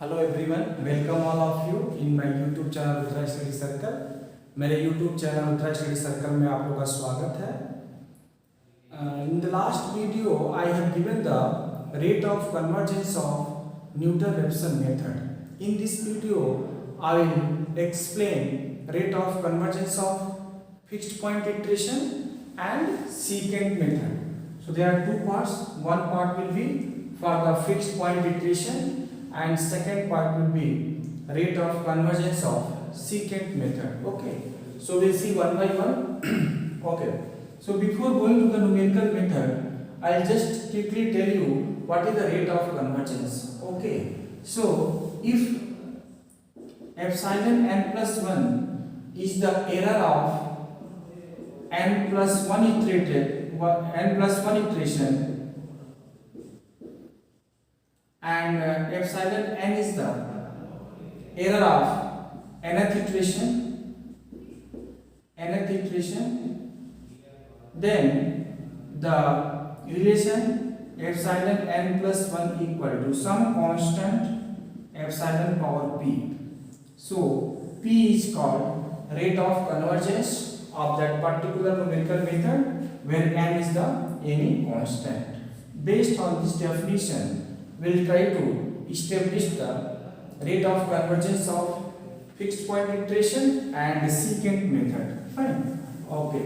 Hello everyone, welcome all of you in my YouTube channel Uttara study circle. मेरे YouTube channel Uttara study circle में आप लोगों का स्वागत है। In the last video I have given the rate of convergence of Newton Raphson method. In this video I will explain rate of convergence of fixed point iteration and secant method. So there are two parts. One part will be for the fixed point iteration and second part will be rate of convergence of secant method. Okay, so we'll see one by one. Okay, so before going to the numerical method, I'll just quickly tell you what is the rate of convergence. Okay, so if epsilon n plus 1 is the error of n plus 1 iteration and epsilon n is the error of nth iteration, then the relation epsilon n plus 1 equal to some constant epsilon power p. So p is called rate of convergence of that particular numerical method where n is the any constant. Based on this definition, we will try to establish the rate of convergence of fixed point iteration and secant method. Fine. Okay.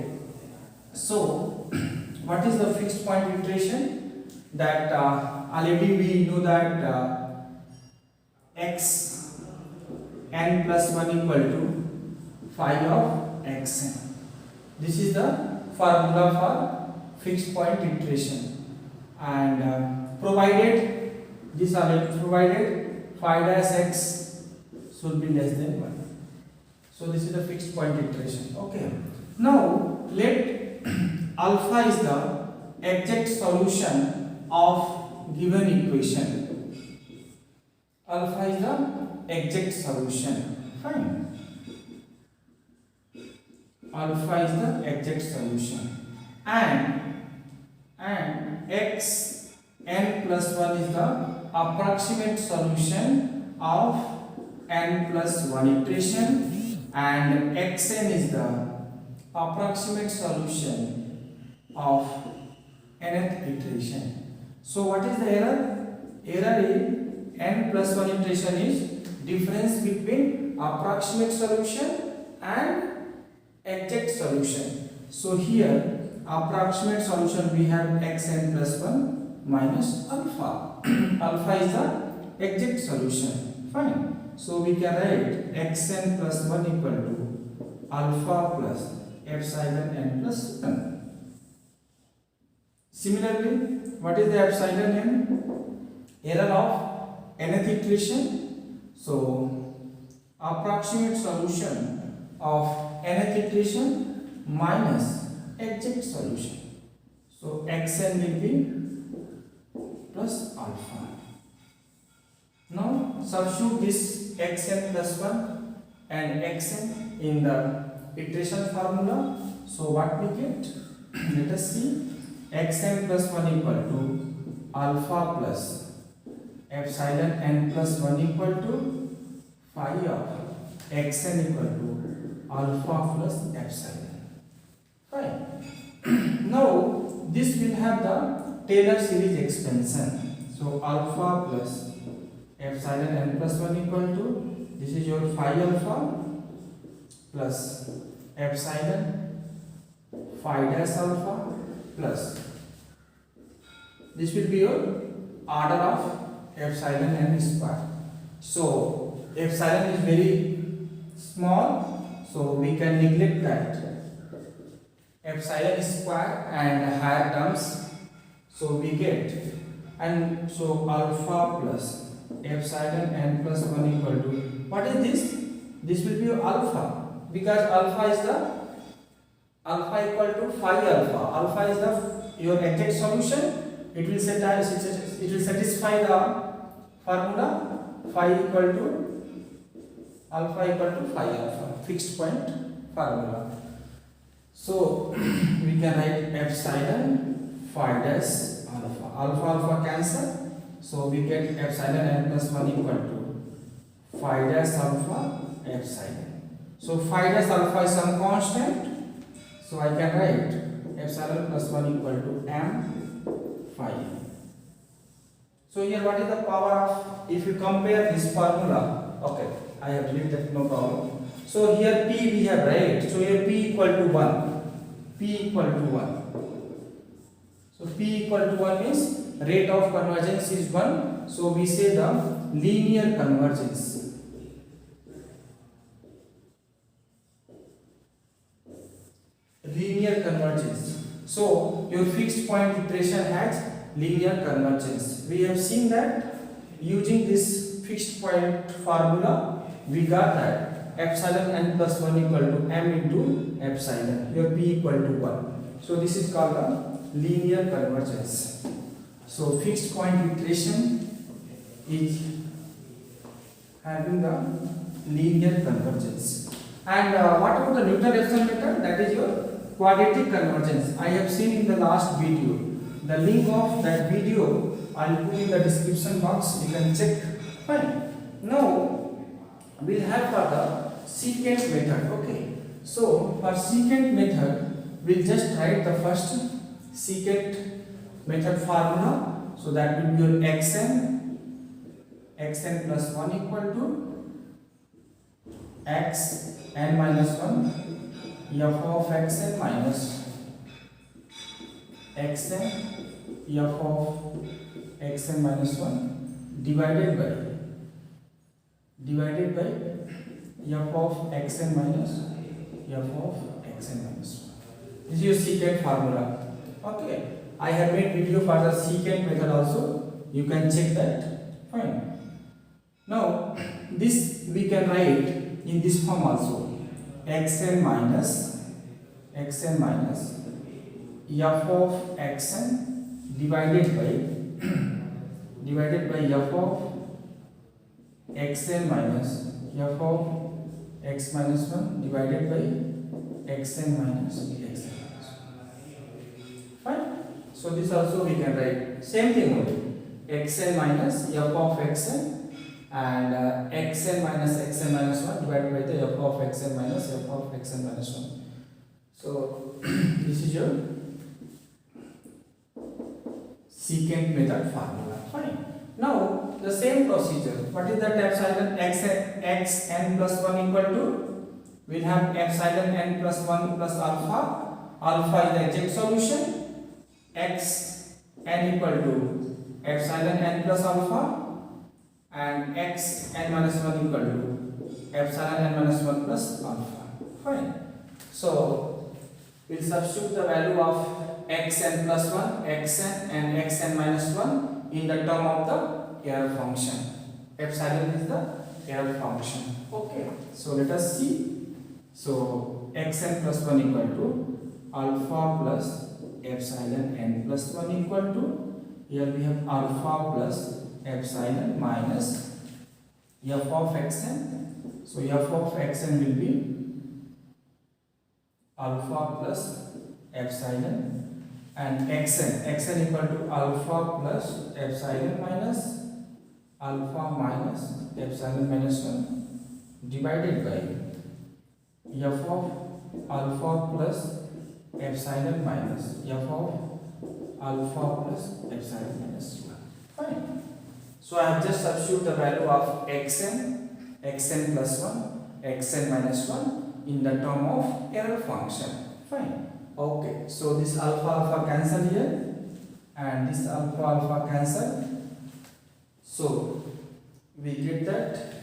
So, what is the fixed point iteration? That already we know that x n plus 1 equal to phi of x n. This is the formula for fixed point iteration, and provided this already provided phi dash x should be less than 1. So this is the fixed point iteration. Okay. Now let alpha is the exact solution of given equation. Alpha is the exact solution. Fine. Alpha is the exact solution, and x n plus 1 is the approximate solution of n plus 1 iteration, and xn is the approximate solution of nth iteration. So what is the error? Error is n plus 1 iteration is difference between approximate solution and exact solution. So here approximate solution we have xn plus 1 minus alpha. Alpha is the exact solution. Fine. So we can write xn plus 1 equal to alpha plus epsilon n plus 1. Similarly, what is the epsilon n? Error of nth iteration. So approximate solution of nth iteration minus exact solution. So xn will be plus alpha. Now substitute this xn plus 1 and xn in the iteration formula. So what we get? Let us see. Xn plus 1 equal to alpha plus epsilon n plus 1 equal to phi of xn equal to alpha plus epsilon. Fine. Now this will have the Taylor series expansion. So alpha plus epsilon n plus 1 equal to, this is your phi alpha plus epsilon phi dash alpha plus, this will be your order of epsilon n square. So epsilon is very small, so we can neglect that epsilon square and higher terms. So we get, and so alpha plus epsilon n plus 1 equal to, what is this? This will be your alpha, because alpha is the alpha equal to phi alpha. Alpha is the your exact solution. It will satisfy the formula phi equal to alpha equal to phi alpha, fixed point formula. So we can write epsilon phi dash alpha. Alpha alpha cancel, so we get epsilon n plus 1 equal to phi dash alpha epsilon. So phi dash alpha is some constant, so I can write epsilon plus 1 equal to m phi. So here what is the power of, if you compare this formula, okay, I have written that, no problem. So here P we have, right? So here P equal to 1. P equal to 1. So P equal to 1 means rate of convergence is 1. So we say the linear convergence. Linear convergence. So your fixed point iteration has linear convergence. We have seen that using this fixed point formula, we got that epsilon n plus 1 equal to m into epsilon. Here P equal to 1. So this is called the linear convergence. So fixed point iteration is having the linear convergence. And what about the Newton-Raphson method? That is your quadratic convergence. I have seen in the last video. The link of that video I will put in the description box. You can check. Fine. Now we'll have for the secant method. Okay. So for secant method, we'll just write the first secant method formula. So that will be your xn plus 1 equal to x n minus 1 f of xn minus xn f of xn minus 1 divided by f of xn minus f of xn minus 1. This is your secant formula. Okay. I have made video for the secant method also. You can check that. Fine. Now this we can write in this form also. xn minus f of xn divided by f of xn minus f of x minus 1 divided by xn minus xn minus 1. Fine. So this also we can write same thing only. xn minus f of xn and xn minus xn minus 1 divided by the f of xn minus f of xn minus 1. So this is your secant method formula. Fine. Now the same procedure. What is that epsilon xn plus 1 equal to? We'll have epsilon n plus 1 plus alpha. Alpha is the exact solution. X n equal to epsilon n plus alpha and x n minus 1 equal to epsilon n minus 1 plus alpha. Fine. So we'll substitute the value of xn plus 1, xn and xn minus 1 in the term of the error function. Epsilon is the error function. Okay. So let us see. So xn plus 1 equal to alpha plus epsilon n plus 1 equal to, here we have alpha plus epsilon minus f of xn. So f of xn will be alpha plus epsilon and xn equal to alpha plus epsilon minus alpha minus epsilon minus 1 divided by f of alpha plus epsilon minus f of alpha plus epsilon minus 1. Fine. So I have just substitute the value of xn plus 1, xn minus 1 in the term of error function. Fine. Okay. So this alpha cancel here and this alpha cancel. So we get that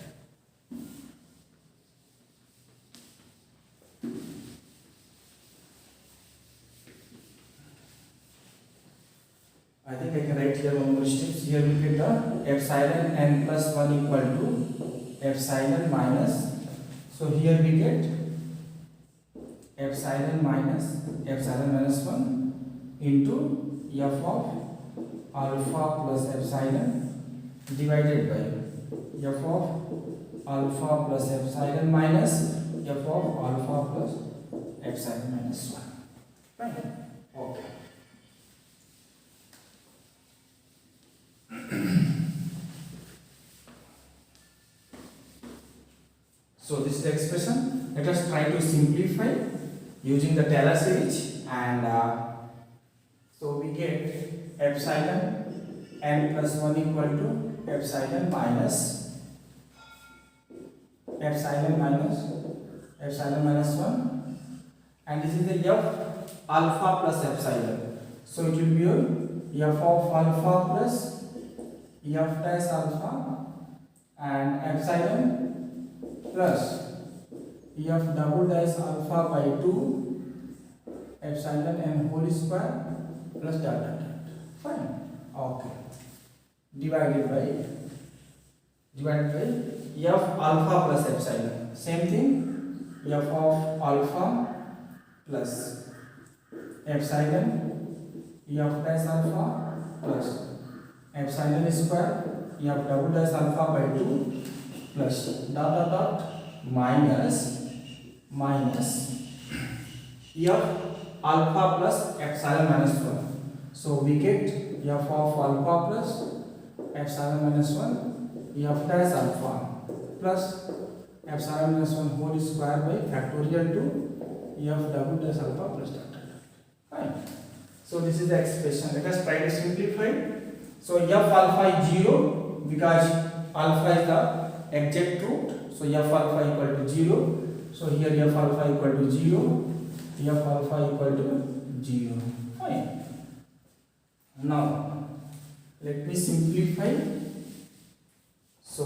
I think I can write here one more steps. Here we get the epsilon n plus 1 equal to epsilon minus. So here we get epsilon minus 1 into f of alpha plus epsilon divided by f of alpha plus epsilon minus f of alpha plus epsilon minus 1. Right? Okay. So this is the expression. Let us try to simplify using the Taylor series, and so we get epsilon n plus 1 equal to epsilon minus minus 1, and this is the f alpha plus epsilon. So it will be f of alpha plus f dash alpha and epsilon plus f double dash alpha by 2 epsilon n whole square plus dot dot dot. Fine. Okay. Divided by f alpha plus epsilon. Same thing. F of alpha plus epsilon f dash alpha plus epsilon square f double dash alpha by 2 plus dot dot dot minus f alpha plus epsilon minus 1. So we get f of alpha plus epsilon minus 1 f dash alpha plus epsilon minus 1 whole square by factorial to f double dash alpha plus dot dot dot. Fine. So this is the expression. Let us try to simplify. So f alpha is 0 because alpha is the exact root. So f alpha equal to 0. So here f alpha equal to 0. F alpha equal to 0. Fine. Now let me simplify. So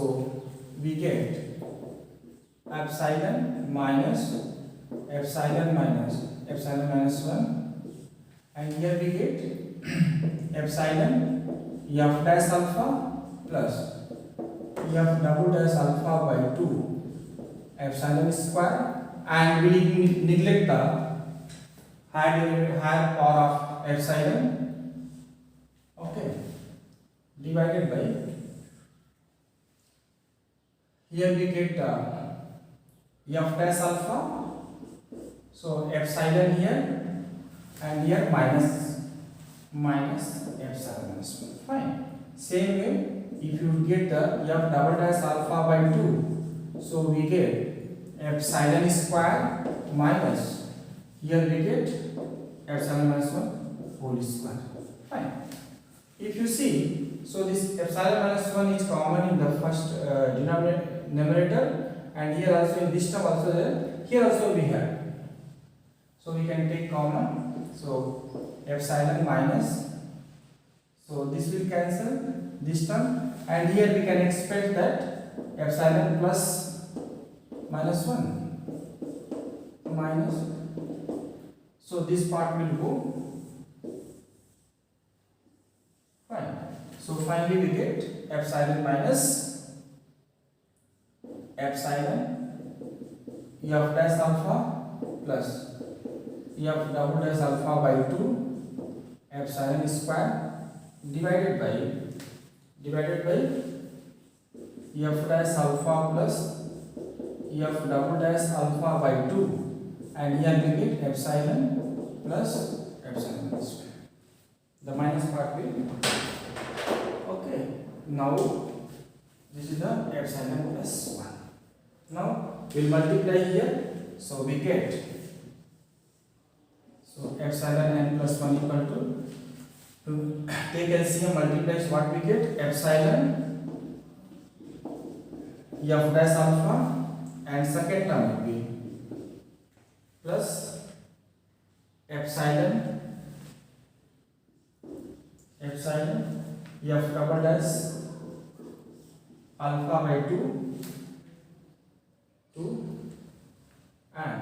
we get epsilon minus 1, and here we get epsilon f dash alpha plus f double dash alpha by 2 epsilon square, and we neglect the higher power of epsilon. Okay, divided by, here we get f dash alpha, so epsilon here, and here minus epsilon minus 1. Fine. Same way, if you get the f double dash alpha by 2, so we get epsilon square minus, here we get epsilon minus 1 whole square. Fine. If you see, so this epsilon minus 1 is common in the first numerator, and here also in this term also there, here also we have. So we can take common. So epsilon minus, so this will cancel this term, and here we can expect that epsilon plus minus 1 minus, so this part will go. Fine. So finally we get epsilon minus epsilon f dash alpha plus f double dash alpha by 2 epsilon square divided by f dash alpha plus f double dash alpha by 2, and here we get epsilon plus epsilon square. The minus part will. Okay. Now this is the epsilon plus 1. Now we'll multiply here. So we get, so epsilon n plus 1 equal to take LCM multiplies what we get, epsilon f dash alpha, and second term will be plus epsilon f double dash alpha by 2 and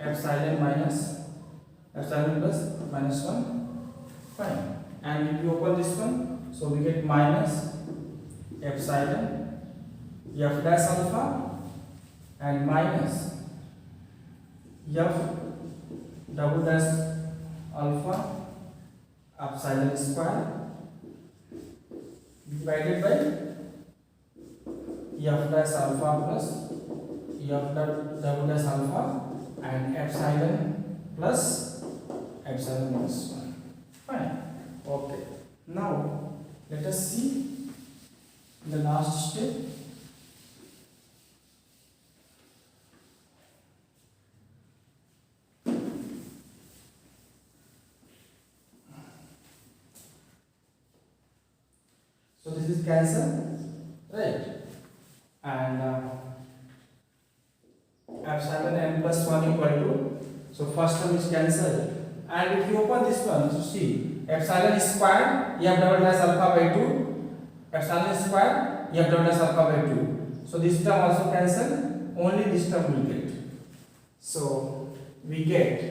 epsilon plus minus 1. Fine. And if you open this one, so we get minus epsilon f dash alpha and minus f double dash alpha epsilon square divided by f dash alpha plus f double dash alpha and epsilon plus epsilon minus 1. Fine. Okay. Now let us see the last step. So this is cancel, right? And epsilon n plus 1 equal to, so first term is cancelled. And if you open this one, so see, epsilon squared, you have double dash alpha by 2. Epsilon squared, you have double dash alpha by 2. So this term also cancelled, only this term will get. So we get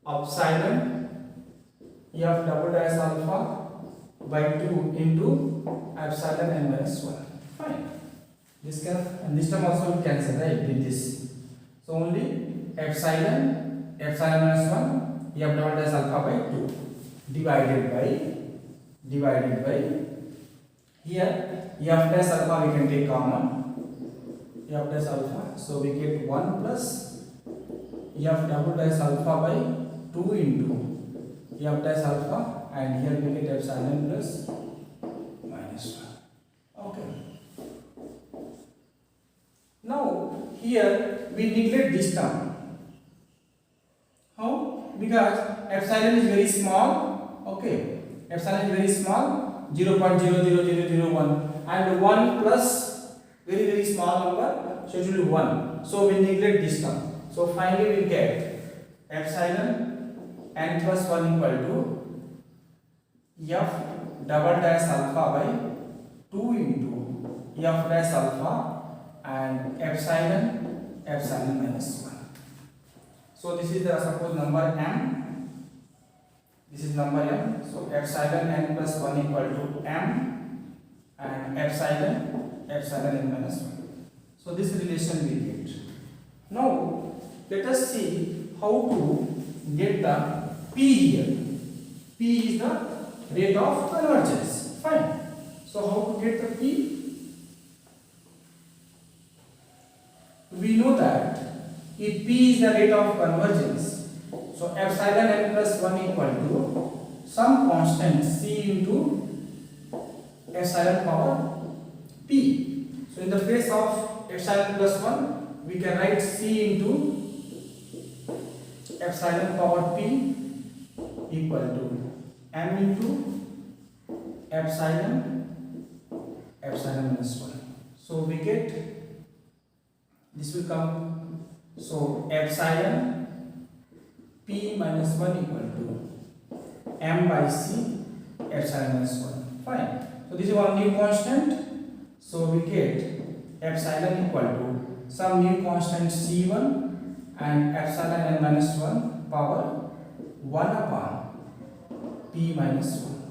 epsilon, you have double dash alpha by 2 into epsilon n minus 1. Fine. This can, and this term also will cancel, right, with this. So only epsilon minus 1, you have double dash alpha by 2 divided by here f dash alpha we can take common, f dash alpha, so we get 1 plus f double dash alpha by 2 into f dash alpha, and here we get epsilon plus minus 1. Okay. Now here we neglect this term. How? Because epsilon is very small. Okay, epsilon is very small, 0.00001, and 1 plus very small number, so it will be 1. So we neglect this term. So finally we get epsilon n plus 1 equal to f double dash alpha by 2 into f dash alpha and epsilon minus 1. So this is the suppose number m, this is number m, so epsilon n plus 1 equal to m and epsilon n minus 1. So this relation we get. Now let us see how to get the p here. P is the rate of convergence. Fine. So how to get the p? We know that if p is the rate of convergence, so epsilon n plus 1 equal to some constant c into epsilon power p. So in the place of epsilon plus 1, we can write c into epsilon power p equal to m into epsilon minus 1. So we get, this will come, so epsilon p minus 1 equal to m by c epsilon minus 1. Fine. So this is one new constant. So we get epsilon equal to some new constant c1 and epsilon n minus 1 power 1 upon p minus 1.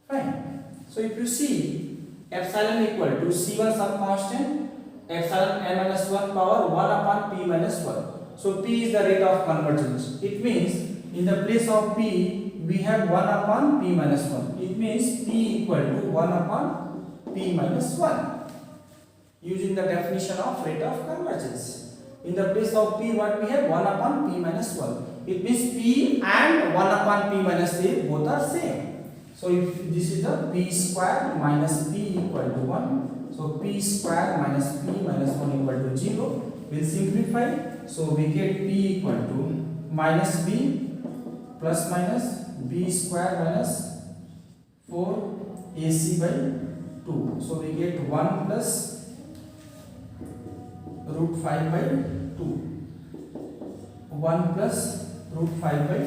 Fine. So if you see epsilon equal to c1 some constant, epsilon n minus 1 power 1 upon p minus 1. So p is the rate of convergence. It means in the place of p we have 1 upon p minus 1. It means p equal to 1 upon p minus 1. Using the definition of rate of convergence. In the place of p what we have 1 upon p minus 1. It means p and 1 upon p minus a both are same. So if this is the p square minus p equal to 1. So p square minus p minus 1 equal to 0. We'll simplify. So we get p equal to minus b plus minus b square minus 4 ac by 2. So we get 1 plus root 5 by 2. 1 plus root 5 by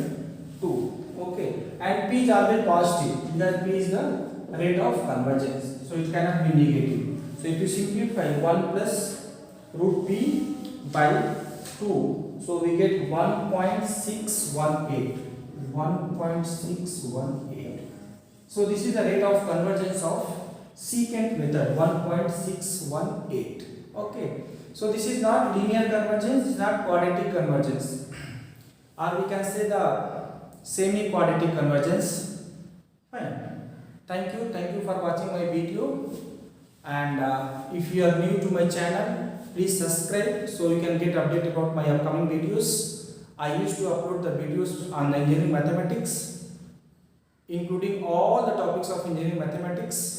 2. Okay, and p is always positive because p is the rate of convergence, so it cannot be negative. So if you simplify 1 plus root p by 2, so we get 1.618. 1.618. So this is the rate of convergence of secant method, 1.618. Okay, so this is not linear convergence, it is not quadratic convergence, or we can say the semi-quadratic convergence. Fine. Thank you for watching my video, and if you are new to my channel, please subscribe so you can get update about my upcoming videos. I used to upload the videos on engineering mathematics, including all the topics of engineering mathematics.